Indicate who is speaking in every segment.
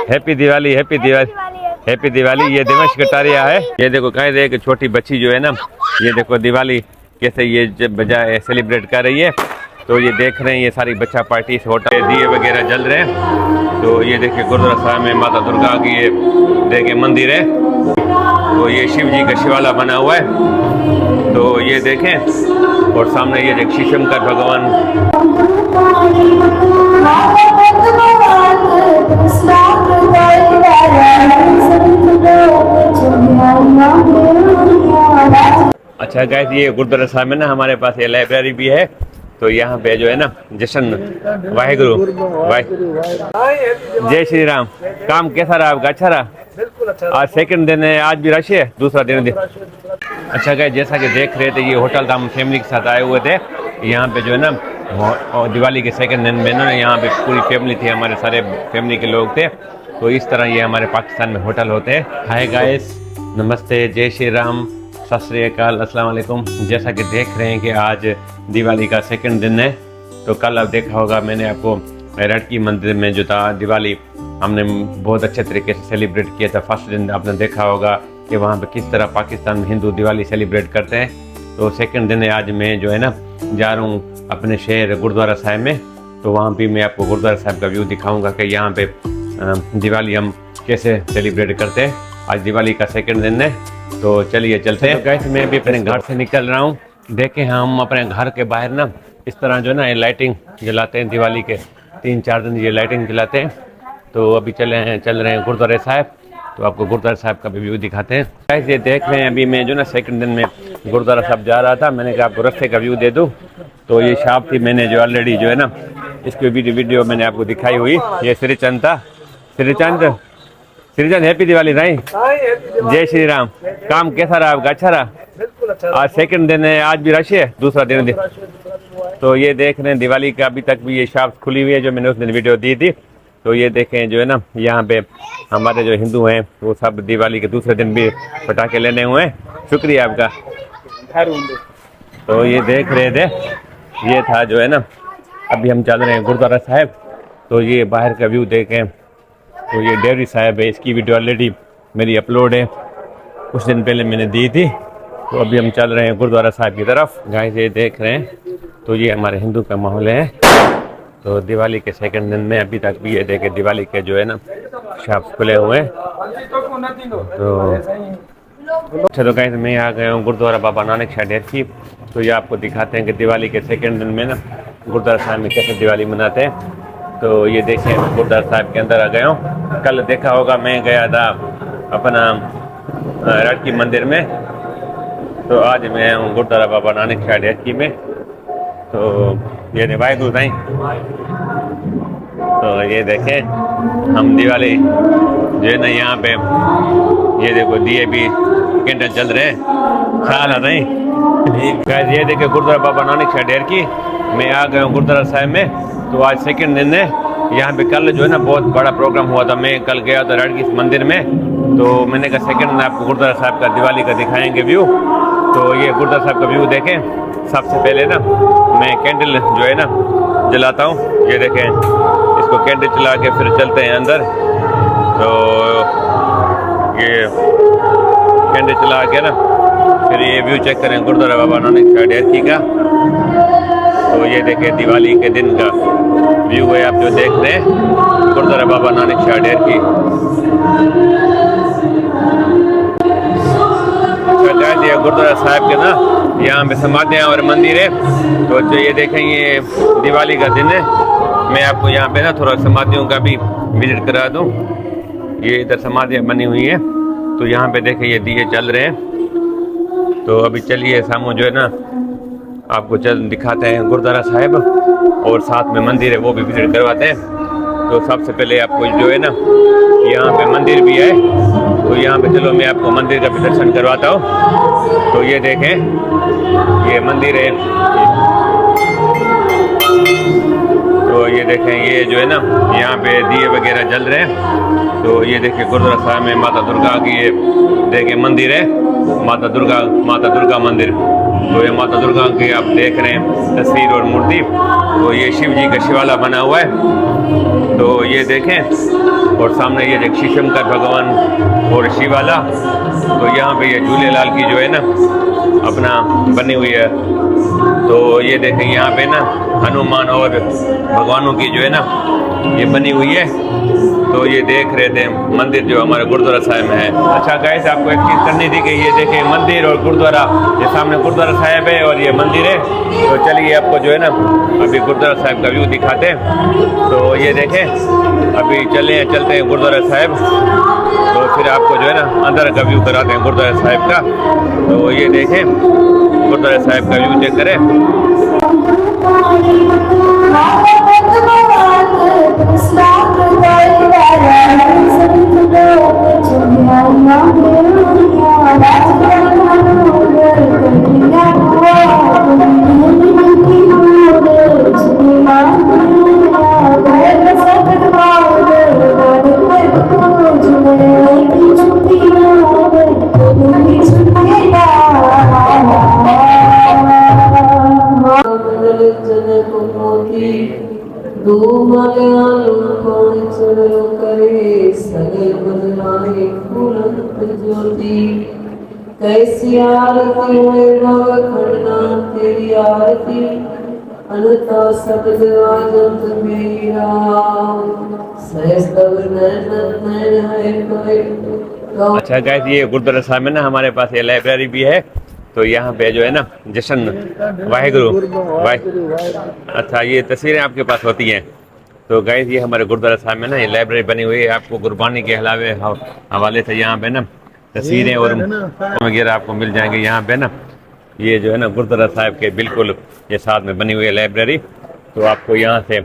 Speaker 1: Happy Diwali, happy Diwali, happy Diwali. ये दिवस कटारिया है। ये देखो कह रहे कि छोटी बच्ची जो है ना, ये देखो दिवाली कैसे ये बजाय सेलिब्रेट कर रही है। तो ये देख रहे हैं ये सारी बच्चा पार्टी होटल दिए वगैरह जल रहे हैं। तो ये देखिए गुरुद्वारा साहब में माता दुर्गा की ये देखिए मंदिर है। तो ये शिव जी का शिवाला बना हुआ है। तो ये देखें और सामने ये देख शिवशंकर भगवान। अच्छा गाइस, ये गुरुद्वारा साहब में ना हमारे पास ये लाइब्रेरी भी है। तो यहाँ पे जो है ना जश्न वाहेगुरु जय श्री राम। काम कैसा रहा आपका? अच्छा रहा?
Speaker 2: बिल्कुल अच्छा।
Speaker 1: आज सेकंड दिन है, आज भी रश है, दूसरा दिन। अच्छा गाइस, जैसा कि देख रहे थे ये होटल हम फैमिली के साथ आए हुए थे। यहाँ पे जो है ना दिवाली के सेकंड दिन में ना यहाँ पे पूरी फैमिली थी, हमारे सारे फैमिली के लोग थे। तो इस तरह ये हमारे पाकिस्तान में होटल होते हैं। हाय गाइस, नमस्ते, जय श्री राम, सत श्री अकाल, अस्सलाम वालेकुम। जैसा कि देख रहे हैं कि आज दिवाली का सेकंड दिन है। तो कल आप देखा होगा मैंने आपको रड़की मंदिर में जो था दिवाली हमने बहुत अच्छे तरीके से सेलिब्रेट किया था। फर्स्ट दिन आपने देखा होगा कि वहाँ पे किस तरह पाकिस्तान में हिंदू दिवाली सेलिब्रेट करते हैं। तो सेकंड दिन है आज मैं जो है ना जा रहा हूँ अपने शहर गुरुद्वारा साहब में। तो वहाँ भी मैं आपको गुरुद्वारा साहब का व्यू दिखाऊँगा कि यहाँ पे दिवाली हम कैसे सेलिब्रेट करते हैं। आज दिवाली का सेकंड दिन है। तो चलिए चलते हैं। गाइस, मैं भी अपने घर से निकल रहा हूँ। देखें हम अपने घर के बाहर ना इस तरह जो है ना ये लाइटिंग जलाते हैं। दिवाली के 3-4 दिन ये लाइटिंग जलाते हैं। तो अभी चल रहे हैं गुरुद्वारा साहब। तो आपको गुरुद्वारा साहब का भी व्यू दिखाते हैं। गाइस, ये देख रहे हैं अभी मैं जो ना सेकंड दिन में गुरुद्वारा साहब जा रहा था। मैंने कहा आपको रास्ते का व्यू दे दूँ। तो ये शॉप थी, मैंने जो ऑलरेडी जो है ना इसकी वीडियो मैंने आपको दिखाई हुई। ये श्रीचंद था। श्रीचंद हैप्पी दिवाली भाई, जय श्री राम। काम कैसा रहा आपका? अच्छा रहा?
Speaker 2: बिल्कुल अच्छा।
Speaker 1: आज सेकंड दिन है, आज भी रश है, दूसरा दिन। तो ये देख रहे हैं दिवाली का अभी तक भी ये शॉप खुली हुई है जो मैंने उस दिन वीडियो दी थी। तो ये देखें जो है ना यहाँ पे हमारे जो हिंदू हैं वो सब दिवाली के दूसरे दिन भी पटाखे लेने हुए हैं। शुक्रिया आपका। तो ये देख रहे थे, ये था जो है ना अभी हम चल रहे हैं गुरुद्वारा साहब। तो ये बाहर का व्यू देखें। तो ये डेयरी साहब है, इसकी वीडियो ऑलरेडी मेरी अपलोड है, कुछ दिन पहले मैंने दी थी। तो अभी हम चल रहे हैं गुरुद्वारा साहब की तरफ। गाइस, ये देख रहे हैं तो ये हमारे हिंदू का माहौल है। तो दिवाली के सेकंड दिन में अभी तक भी ये देखे दिवाली के जो है ना शॉप्स खुले हुए हैं। तो अच्छा, तो गाइस मैं आ गया हूँ गुरुद्वारा बाबा नानक शाह डेरकी। तो ये आपको दिखाते हैं कि दिवाली के सेकंड दिन में ना गुरुद्वारा साहब में कैसे दिवाली मनाते हैं। तो ये देखें गुरुद्वारा साहब के अंदर आ गया हूँ। कल देखा होगा मैं गया था अपना रड़की मंदिर में। तो आज मैं हूँ गुरुद्वारा बाबा नानक शाह डेरकी में। तो ये वाहेगुरु साईं। तो ये देखें हम दिवाली जो है ना यहाँ पे ये देखो दिए भी कैंडल चल रहे हैं। ख्याल आता नहीं। ये देखे गुरुद्वारा बाबा नानक शाह डेरकी। मैं आ गया हूँ गुरुद्वारा साहब में। तो आज सेकंड दिन है यहाँ पे। कल जो है ना बहुत बड़ा प्रोग्राम हुआ था। मैं कल गया था रड़की मंदिर में। तो मैंने कहा सेकंड दिन आपको गुरुद्वारा साहब का दिवाली का दिखाएंगे व्यू। तो ये गुरुद्वारा साहब का व्यू देखें। सबसे पहले ना मैं कैंडल जो है ना जलाता हूँ। ये देखें, इसको कैंडल चला के फिर चलते हैं अंदर। तो ये कैंडल चला के ना फिर ये व्यू चेक करें गुरुद्वारा बाबा नानक शाह डेरकी का। तो ये देखें दिवाली के दिन का व्यू है आप जो देख रहे हैं गुरुद्वारा बाबा नानक शाह डेरकी। गुरुद्वारा साहब के ना यहाँ पे समाधियाँ और मंदिर है। तो जो ये देखें ये दिवाली का दिन है। मैं आपको यहाँ पे ना थोड़ा समाधियों का भी विजिट करा दूँ। ये इधर समाधियाँ बनी हुई है। तो यहाँ पे देखें ये दिए चल रहे हैं। तो अभी चलिए सामू जो है ना आपको चल दिखाते हैं गुरुद्वारा साहब और साथ में मंदिर है वो भी विजिट करवाते हैं। तो सबसे पहले आपको जो है ना यहाँ पे मंदिर भी है। तो यहाँ पे चलो मैं आपको मंदिर का भी दर्शन करवाता हूँ। तो ये देखें ये मंदिर है। तो तो ये देखें ये जो है ना यहाँ पे दिए वगैरह जल रहे हैं। तो ये देखिए गुरुद्वारा साहिब में माता दुर्गा की ये देखे मंदिर है, माता दुर्गा मंदिर। तो ये माता दुर्गा की आप देख रहे हैं तस्वीर और मूर्ति। तो ये शिव जी का शिवाला बना हुआ है। तो ये देखें और सामने ये देख शीशंकर भगवान और शिवाला। तो यहाँ पे ये झूलेलाल की जो है ना अपना बनी हुई है। तो ये देखें यहाँ पे ना हनुमान और भगवानों की जो है ना ये बनी हुई है। तो ये देख रहे थे मंदिर जो हमारे गुरुद्वारा साहिब में है। अच्छा गाइस, आपको एक चीज़ करनी थी कि ये देखें मंदिर और गुरुद्वारा, ये सामने गुरुद्वारा साहिब है और ये मंदिर है। तो चलिए आपको जो है ना अभी गुरुद्वारा साहिब का व्यू दिखाते हैं। तो ये देखें अभी चलते हैं गुरुद्वारा साहिब। तो फिर आपको जो है ना अंदर का व्यू कराते हैं गुरुद्वारा साहिब का। तो ये देखें गुरुद्वारा साहिब का व्यू चेक करें।
Speaker 2: कैसी आरती है खड़ना तेरी आरती अनता शब्द आजत मेरा सहस्त्र नैन है कोई।
Speaker 1: अच्छा गाइस, ये गुरुद्वारा साहिब में ना हमारे पास ये लाइब्रेरी भी है। तो यहाँ पे जो है ना जश्न वाहिगुरु अच्छा ये तस्वीरें आपके पास होती हैं। तो गाइस ये हमारे गुरुद्वारा साहिब में ना ये लाइब्रेरी बनी हुई है। आपको गुरबानी के हवाले से यहाँ पे ना तस्वीरें और वगैरह आपको मिल जाएंगे यहाँ पे ना। ये जो है ना गुरुद्वारा साहिब के बिल्कुल ये साथ में बनी हुई है लाइब्रेरी। तो आपको यहाँ से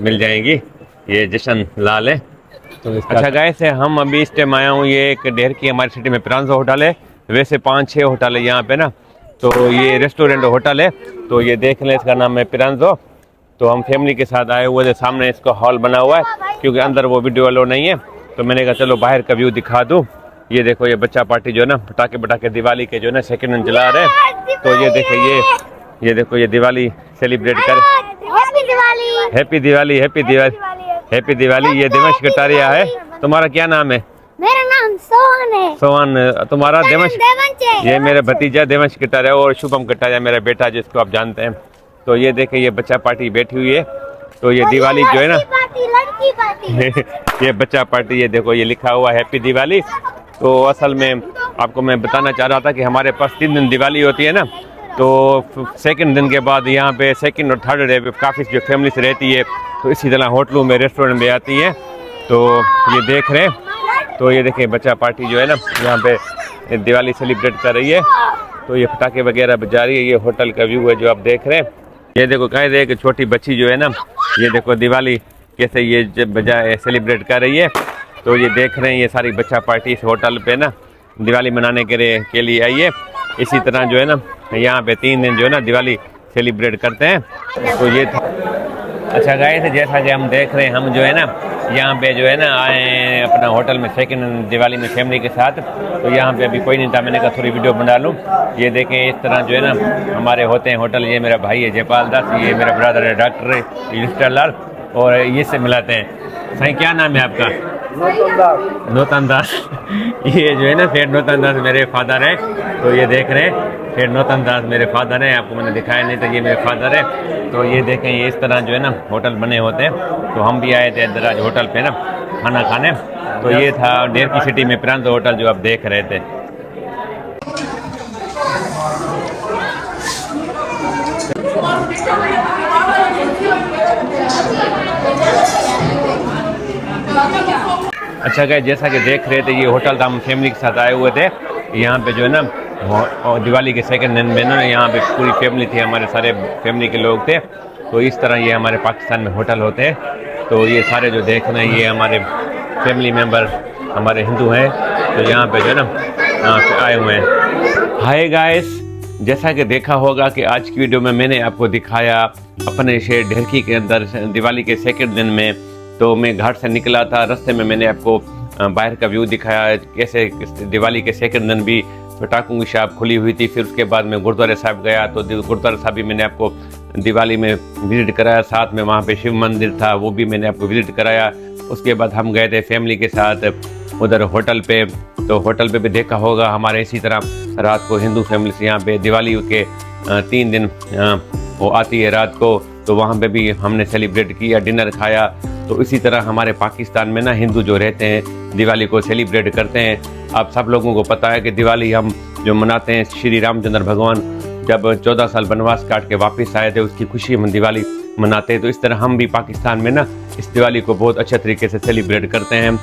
Speaker 1: मिल जाएंगी। ये जशन लाल है। तो अच्छा गाइस, हम अभी इस टाइम आया हूँ, ये एक डेहर की हमारी सिटी में प्रांजो होटल है। वैसे 5-6 होटल है यहाँ पे ना। तो ये रेस्टोरेंट होटल है। तो ये देख लें, इसका नाम है प्रांजो। तो हम फैमिली के साथ आए हुए थे। सामने इसका हॉल बना हुआ है क्योंकि अंदर वो वीडियो अलाउ नहीं है। तो मैंने कहा चलो बाहर का व्यू दिखा दूँ। ये देखो ये बच्चा पार्टी जो है ना पटाखे दिवाली के जो है ना सेकेंड हैंड जला रहे हैं। तो ये देखो ये देखो ये दिवाली सेलिब्रेट कर हैप्पी दिवाली। ये दिवंश कटारिया है। तुम्हारा क्या नाम है?
Speaker 3: मेरा नाम सोहन है।
Speaker 1: सोहन। तुम्हारा देवंश? ये मेरा भतीजा देवंश कटारिया और शुभम कटारिया मेरा बेटा जिसको आप जानते हैं। तो ये देखे ये बच्चा पार्टी बैठी हुई है। तो ये दिवाली जो है ना
Speaker 3: लड़की पार्टी
Speaker 1: ये बच्चा पार्टी, ये देखो ये लिखा हुआ हैप्पी दिवाली। तो असल में आपको मैं बताना चाह रहा था कि हमारे पास 3 दिन दिवाली होती है ना। तो सेकंड दिन के बाद यहाँ पे सेकंड और थर्ड डे पे काफ़ी जो फैमिलीज रहती है तो इसी तरह होटलों में रेस्टोरेंट में आती है। तो ये देख रहे हैं। तो ये देखें बच्चा पार्टी जो है ना यहाँ पे दिवाली सेलिब्रेट कर रही है। तो ये पटाखे वगैरह बजा रही है। ये होटल का व्यू है जो आप देख रहे हैं। ये देखो कह रहे कि छोटी बच्ची जो है ना ये देखो दिवाली कैसे ये बजा सेलिब्रेट कर रही है। तो ये देख रहे हैं ये सारी बच्चा पार्टी इस होटल पे ना दिवाली मनाने के लिए आई है। इसी तरह जो है ना यहाँ पे 3 दिन जो है ना दिवाली सेलिब्रेट करते हैं। तो ये था। अच्छा गाइस, जैसा कि हम देख रहे हैं हम जो है ना यहाँ पे जो है ना आए हैं अपना होटल में सेकंड दिवाली में फैमिली के साथ। तो यहाँ पे अभी कोई नहीं था, मैंने कहा थोड़ी वीडियो बना लूँ। ये देखें इस तरह जो है ना हमारे होते हैं होटल। ये मेरा भाई है जयपाल दास, ये मेरा ब्रदर है डॉक्टर युधिष्ठिर लाल और ये से मिलाते हैं। सही क्या नाम है आपका? नौतन दास। ये जो है ना सेठ नौतन दास मेरे फादर है। तो ये देख रहे हैं सेठ नौतन दास मेरे फादर है। आपको मैंने दिखाया नहीं था, ये मेरे फादर है। तो ये देखें ये इस तरह जो है ना होटल बने होते हैं। तो हम भी आए थे इधर आज होटल पे ना खाना खाने। तो ये था डेहर की सिटी में प्रांजो होटल जो आप देख रहे थे। अच्छा गाइस, जैसा कि देख रहे थे ये होटल हम फैमिली के साथ आए हुए थे। यहाँ पे जो है ना और दिवाली के सेकंड दिन में ना यहाँ पे पूरी फैमिली थी, हमारे सारे फैमिली के लोग थे। तो इस तरह ये हमारे पाकिस्तान में होटल होते हैं। तो ये सारे जो देख रहे हैं ये हमारे फैमिली मेम्बर हमारे हिंदू हैं। तो यहाँ पे जो है ना आए हुए हैं। हाय गाइस, जैसा कि देखा होगा कि आज की वीडियो में मैंने आपको दिखाया अपने शहर ढेरकी के अंदर दिवाली के सेकंड दिन में, तो मैं घाट से निकला था, रास्ते में मैंने आपको बाहर का व्यू दिखाया कैसे दिवाली के सेकंड दिन भी पटाखों की शॉप खुली हुई थी। फिर उसके बाद मैं गुरुद्वारे साहब गया, तो गुरुद्वारा साहब भी मैंने आपको दिवाली में विज़िट कराया, साथ में वहाँ पे शिव मंदिर था वो भी मैंने आपको विज़िट कराया। उसके बाद हम गए थे फैमिली के साथ उधर होटल पे, तो होटल पे भी देखा होगा हमारे इसी तरह रात को हिंदू फैमिली से यहाँ पे दिवाली के 3 दिन वो आती है रात को, तो वहाँ पे भी हमने सेलिब्रेट किया, डिनर खाया। तो इसी तरह हमारे पाकिस्तान में ना हिंदू जो रहते हैं दिवाली को सेलिब्रेट करते हैं। आप सब लोगों को पता है कि दिवाली हम जो मनाते हैं श्री रामचंद्र भगवान जब 14 साल वनवास काट के वापस आए थे उसकी खुशी हम दिवाली मनाते हैं। तो इस तरह हम भी पाकिस्तान में ना इस दिवाली को बहुत अच्छे तरीके से सेलिब्रेट करते हैं।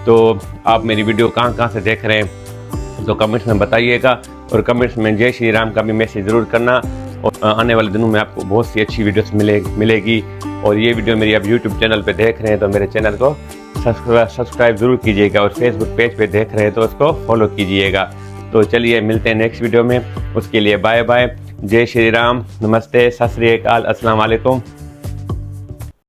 Speaker 1: तो आप मेरी वीडियो कहाँ से देख रहे हैं तो कमेंट्स में बताइएगा, और कमेंट्स में जय श्री राम का भी मैसेज ज़रूर करना। और आने वाले दिनों में आपको बहुत सी अच्छी वीडियोस मिलेगी। और ये वीडियो मेरी आप यूट्यूब चैनल पे देख रहे हैं तो मेरे चैनल को सब्सक्राइब ज़रूर कीजिएगा, और फेसबुक पेज पे देख रहे हैं तो उसको फॉलो कीजिएगा। तो चलिए मिलते हैं नेक्स्ट वीडियो में, उसके लिए बाय बाय, जय श्री राम, नमस्ते, सत श्री अकाल, अस्सलाम वालेकुम।